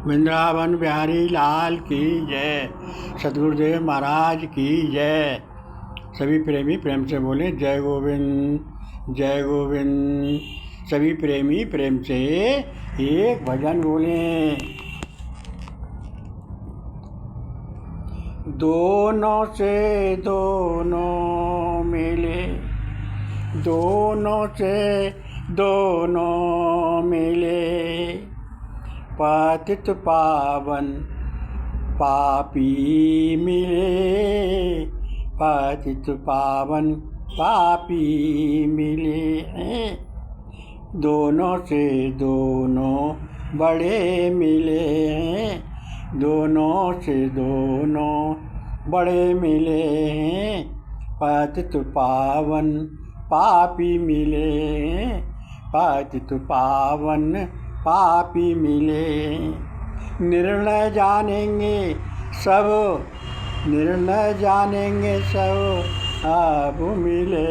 वृंदावन बिहारी लाल की जय। सद्गुरुदेव महाराज की जय। सभी प्रेमी प्रेम से बोले जय गोविंद जय गोविंद। सभी प्रेमी प्रेम से एक भजन बोले। दोनों से दोनों मिले, दोनों से दोनों मिले, पतित पावन पापी मिले, पतित पावन पापी मिले। दोनों से दोनों बड़े मिले, दोनों से दोनों बड़े मिले, पतित पावन पापी मिले, पतित पावन पापी मिले। निर्णय जानेंगे सब, निर्णय जानेंगे सब अब मिले,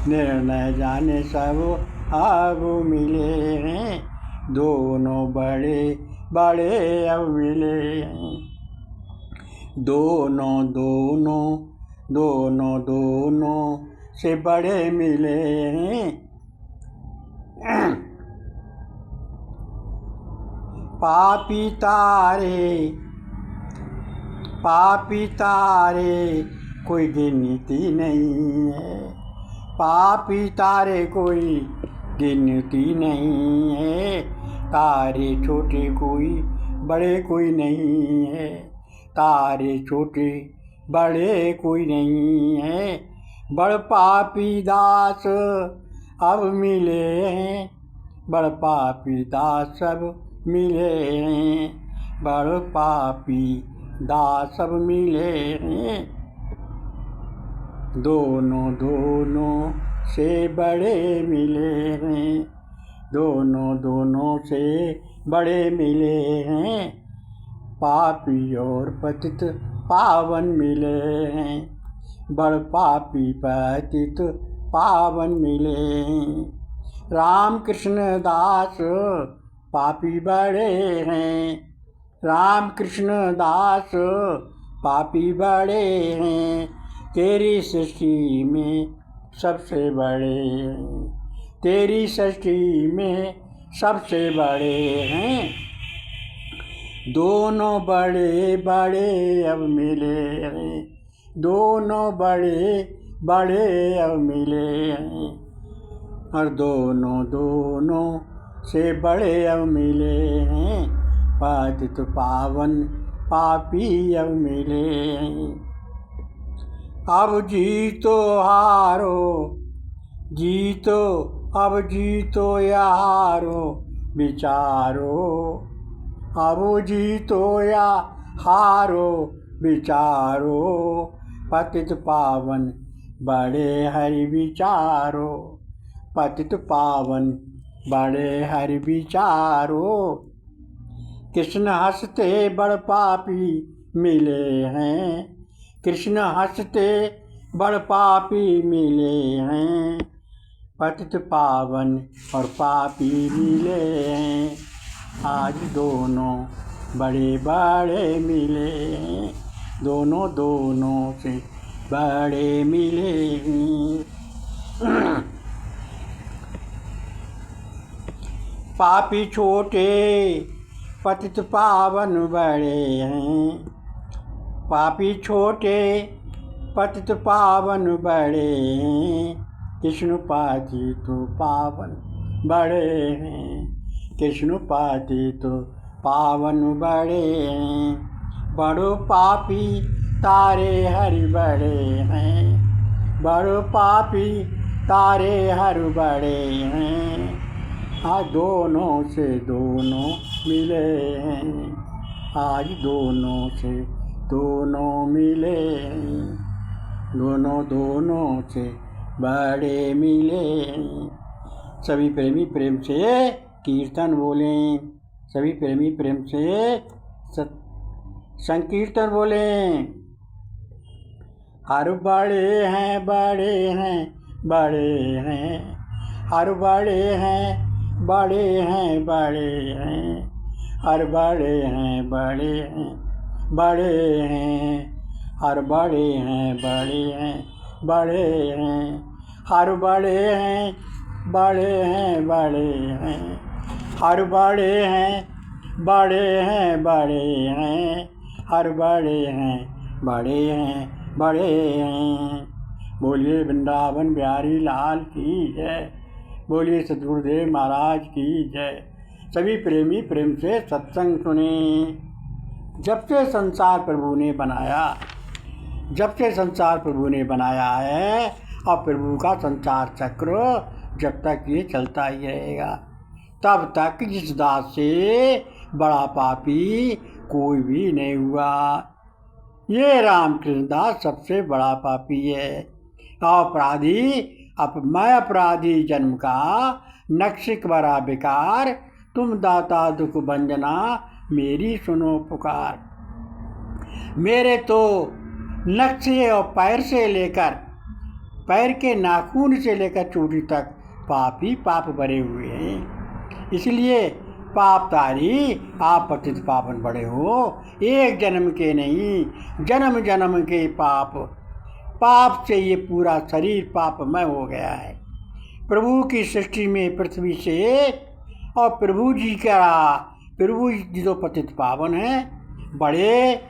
निर्णय जाने सब अब मिले। दोनों बड़े बड़े अब मिले, दोनों दोनों दोनों दोनों से बड़े मिले। पापी तारे, पापी तारे कोई गिनती नहीं है, पापी तारे कोई गिनती नहीं है। तारे छोटे कोई बड़े कोई नहीं है, तारे छोटे बड़े कोई नहीं है। बड़ पापी दास अब मिले हैं, बड़ पापी दास सब मिले हैं, बड़ पापी दास सब मिले हैं। दोनों दोनों से बड़े मिले हैं, दोनों दोनों से बड़े मिले हैं। पापी और पतित पावन मिले हैं, बड़ पापी पतित पावन मिले हैं। राम कृष्ण दास पापी बड़े हैं, राम कृष्ण दास पापी बड़े हैं। तेरी सृष्टि में सबसे बड़े हैं, तेरी सृष्टि में सबसे बड़े हैं। दोनों बड़े बड़े अब मिले हैं, दोनों बड़े बड़े अब मिले हैं। और दोनों दोनों से बड़े अब मिले हैं, पतित पावन पापी अब मिले हैं। अब जीतो हारो, जीतो अब जीतो या हारो विचारो, अब जीतो या हारो विचारो। पतित पावन बड़े हरि विचारो, पतित पावन बड़े हरि विचारो। कृष्ण हंसते बड़ पापी मिले हैं, कृष्ण हंसते बड़ पापी मिले हैं। पतित पावन और पापी मिले हैं, आज दोनों बड़े बड़े मिले हैं, दोनों दोनों से बड़े मिले हैं। पापी छोटे पतित पावन बड़े हैं, पापी छोटे पतित पावन बड़े हैं। कृष्ण पाति तो पावन बड़े हैं, कृष्ण पाति तो पावन बड़े हैं। बड़ो पापी तारे हरि बड़े हैं, बड़ो पापी तारे हरि बड़े हैं। आज दोनों से दोनों मिले हैं, आज दोनों से दोनों मिले हैं, दोनों दोनों से बड़े मिले हैं। सभी प्रेमी प्रेम से कीर्तन बोलें, सभी प्रेमी प्रेम से संकीर्तन बोलें। हर बड़े हैं बड़े हैं बड़े हैं, हर बड़े हैं बड़े हैं बड़े हैं, हर बड़े हैं बड़े हैं बड़े हैं, हर बड़े हैं बड़े हैं बड़े हैं, हर बड़े हैं बड़े हैं बड़े हैं, हर बड़े हैं बड़े हैं बड़े हैं, हर बड़े हैं बड़े हैं बड़े हैं। बोलिए वृंदावन बिहारी लाल की जय, बोलिए सद्गुरुदेव महाराज की जय। सभी प्रेमी प्रेम से सत्संग सुने। जब से संसार प्रभु ने बनाया, जब से संसार प्रभु ने बनाया है, और प्रभु का संसार चक्र जब तक ये चलता ही रहेगा, तब तक इस दास से बड़ा पापी कोई भी नहीं हुआ। ये रामकृष्ण दास सबसे बड़ा पापी है। अपराधी मैं अपराधी जन्म का, नक्शिक बड़ा बेकार, तुम दाता दुख भंजना, मेरी सुनो पुकार। मेरे तो नक्शे और पैर से लेकर, पैर के नाखून से लेकर चोटी तक पाप ही पाप भरे हुए हैं। इसलिए पापतारी आप पतित पावन बड़े हो, एक जन्म के नहीं जन्म जन्म के पाप। पाप से ये पूरा शरीर पापमय हो गया है। प्रभु की सृष्टि में पृथ्वी से, और प्रभु जी जो पतित पावन हैं बड़े,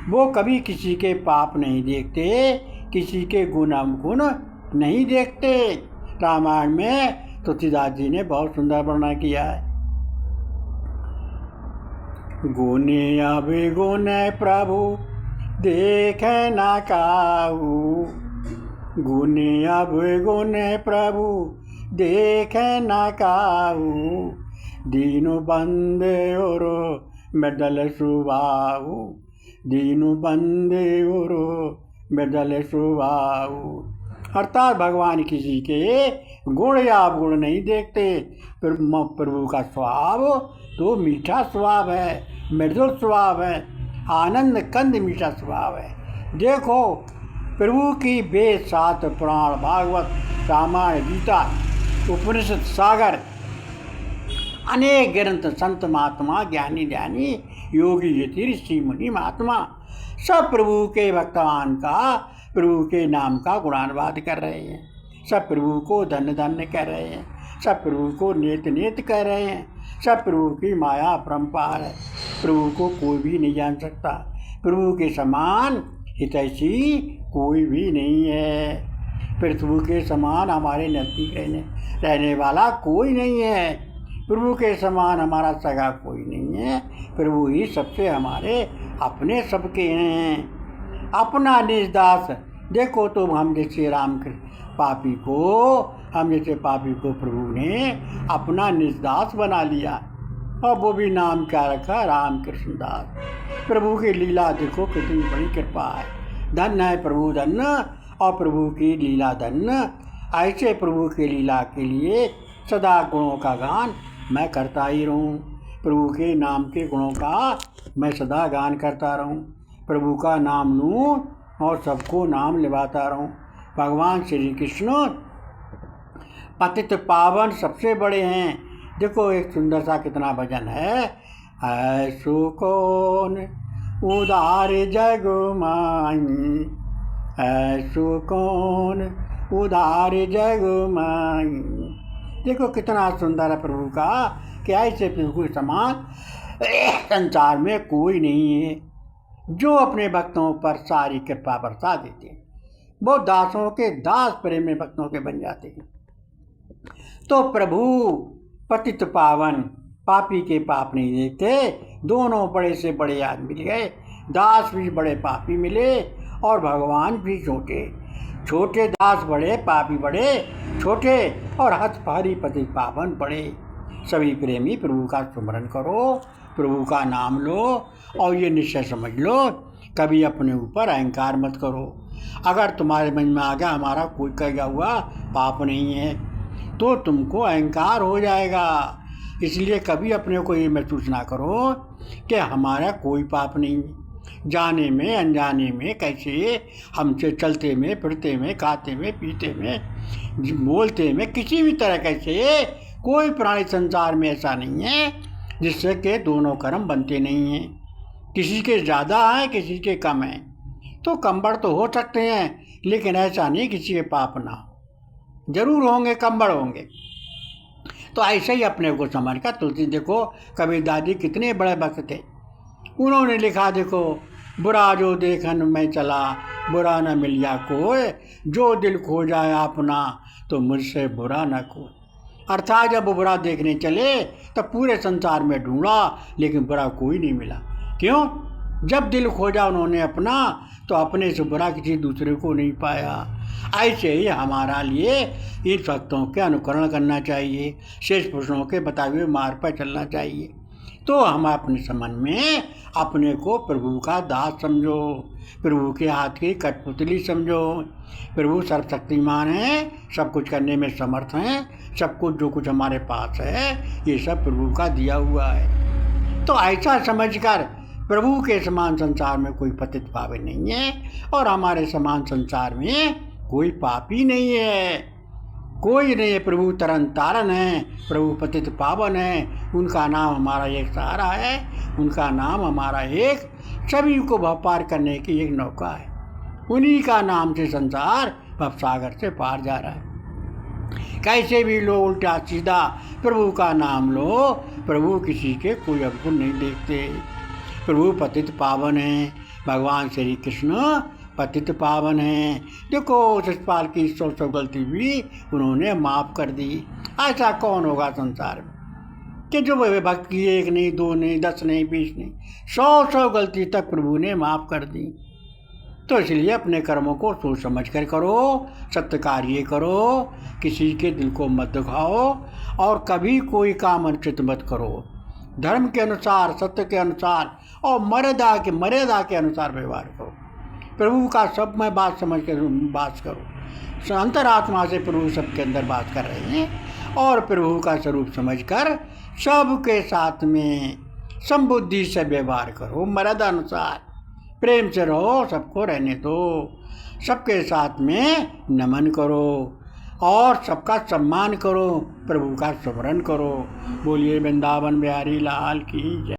वो कभी किसी के पाप नहीं देखते, किसी के गुण अवगुण नहीं देखते। रामायण में तुलसीदास जी ने बहुत सुंदर वर्णन किया है। गुने अवगुण प्रभु देखे न काहू, गुने अवगुण प्रभु देखे न काहू, दीनु बंदे और मृदल सुभाऊ, दीनु बंदे और मृदल सुभाऊ। अर्थात भगवान किसी के गुण या अवगुण नहीं देखते। प्रभु का स्वभाव तो मीठा स्वभाव है, मृदुल स्वभाव है, आनंद कंद मीठा स्वभाव है। देखो प्रभु की वेद शास्त्र पुराण भागवत रामायण गीता उपनिषद सागर अनेक ग्रंथ, संत महात्मा ज्ञानी ध्यानी योगी यति ऋषि मुनि महात्मा सब प्रभु के भक्तवान का, प्रभु के नाम का गुणानुवाद कर रहे हैं। सब प्रभु को धन्य धन्य कह रहे हैं, सब प्रभु को नेत नेत कह रहे हैं। सब प्रभु की माया परम्पार है, प्रभु को कोई भी नहीं जान सकता। प्रभु के समान हितैषी कोई भी नहीं है। प्रभु के समान हमारे नज़दीक रहने वाला कोई नहीं है। प्रभु के समान हमारा सगा कोई नहीं है। प्रभु ही सबसे हमारे अपने सबके हैं। अपना निज दास देखो, तो हम जैसे पापी को, हम जैसे पापी को प्रभु ने अपना निज दास बना लिया, और वो भी नाम क्या रखा, रामकृष्ण दास। प्रभु की लीला देखो कितनी बड़ी कृपा है। धन्य है प्रभु धन्य, और प्रभु की लीला धन्य। ऐसे प्रभु की लीला के लिए सदा गुणों का गान मैं करता ही रहूं। प्रभु के नाम के गुणों का मैं सदा गान करता रहूं। प्रभु का नाम लूं और सबको नाम लिवाता रहूं। भगवान श्री कृष्ण पतित पावन सबसे बड़े हैं। देखो एक सुंदर सा कितना भजन है, ऐसो कौन उदार जग माई, ऐसो कौन उदार जग माई। देखो कितना सुंदर है प्रभु का, कि ऐसे प्रभु के समान संसार में कोई नहीं है, जो अपने भक्तों पर सारी कृपा बरसा देते हैं। वो दासों के दास प्रेमी भक्तों के बन जाते हैं। तो प्रभु पतित पावन, पापी के पाप नहीं देखते। दोनों बड़े से बड़े आदमी मिल गए, दास भी बड़े पापी मिले और भगवान भी छोटे। छोटे दास बड़े, पापी बड़े, छोटे, और हतभारी पतित पावन बड़े। सभी प्रेमी प्रभु का स्मरण करो, प्रभु का नाम लो, और ये निश्चय समझ लो, कभी अपने ऊपर अहंकार मत करो। अगर तुम्हारे मन में आ गया हमारा कोई किया हुआ पाप नहीं है, तो तुमको अहंकार हो जाएगा। इसलिए कभी अपने को ये महसूस ना करो कि हमारा कोई पाप नहीं है। जाने में अनजाने में कैसे हमसे चलते में, फिरते में, खाते में, पीते में, बोलते में, किसी भी तरह कैसे कोई प्राणी संसार में ऐसा नहीं है जिससे कि दोनों कर्म बनते नहीं हैं। किसी के ज़्यादा हैं, किसी के कम हैं, तो कंबड़ तो हो सकते हैं, लेकिन ऐसा नहीं किसी के पाप ना हो। जरूर होंगे, कंबड़ होंगे। तो ऐसे ही अपने को समझ कर तुलसी देखो, कबीर दादी कितने बड़े भक्त थे। उन्होंने लिखा देखो, बुरा जो देखन में चला, बुरा न मिलिया कोई, जो दिल खो जाए अपना, तो मुझसे बुरा न कोई। अर्थात जब वो बुरा देखने चले तब पूरे संसार में ढूंढा, लेकिन बुरा कोई नहीं मिला। क्यों? जब दिल खोजा उन्होंने अपना, तो अपने से बुरा किसी दूसरे को नहीं पाया। ऐसे ही हमारा लिए इन भक्तों के अनुकरण करना चाहिए, शेष पुरुषों के बताए हुए मार्ग पर चलना चाहिए। तो हम अपने समन में अपने को प्रभु का दास समझो, प्रभु के हाथ की कठपुतली समझो। प्रभु सर्वशक्तिमान है, सब कुछ करने में समर्थ हैं। सब कुछ जो कुछ हमारे पास है, ये सब प्रभु का दिया हुआ है। तो ऐसा समझकर प्रभु के समान संसार में कोई पतित पावन नहीं है, और हमारे समान संसार में कोई पापी नहीं है, कोई नहीं है। प्रभु तरन तारन है, प्रभु पतित पावन है। उनका नाम हमारा एक सहारा है, उनका नाम हमारा एक सभी को भव पार करने की एक नौका है। उन्हीं का नाम से संसार भवसागर से पार जा रहा है। कैसे भी लो उल्टा सीधा प्रभु का नाम लो, प्रभु किसी के कोई अवगुण नहीं देखते। प्रभु पतित पावन है, भगवान श्री कृष्ण पतित पावन है। देखो शिषपाल की 100 गलती भी उन्होंने माफ़ कर दी। ऐसा कौन होगा संसार में कि जो भक्त की 1 नहीं, 2 नहीं, 10 नहीं, 20 नहीं, 100 गलती तक प्रभु ने माफ़ कर दी। तो इसलिए अपने कर्मों को सोच समझ कर करो, सत्य कार्य करो, किसी के दिल को मत दुखाओ, और कभी कोई काम अनुचित मत करो। धर्म के अनुसार, सत्य के अनुसार और मर्यादा के अनुसार व्यवहार करो। प्रभु का सब में बात समझ कर बात करो। अंतरात्मा से प्रभु सबके अंदर बात कर रहे हैं, और प्रभु का स्वरूप समझकर सबके साथ में समबुद्धि से व्यवहार करो। मर्यादा अनुसार प्रेम से रहो, सबको रहने दो, सबके साथ में नमन करो और सबका सम्मान करो, प्रभु का स्मरण करो। बोलिए वृंदावन बिहारी लाल की जय।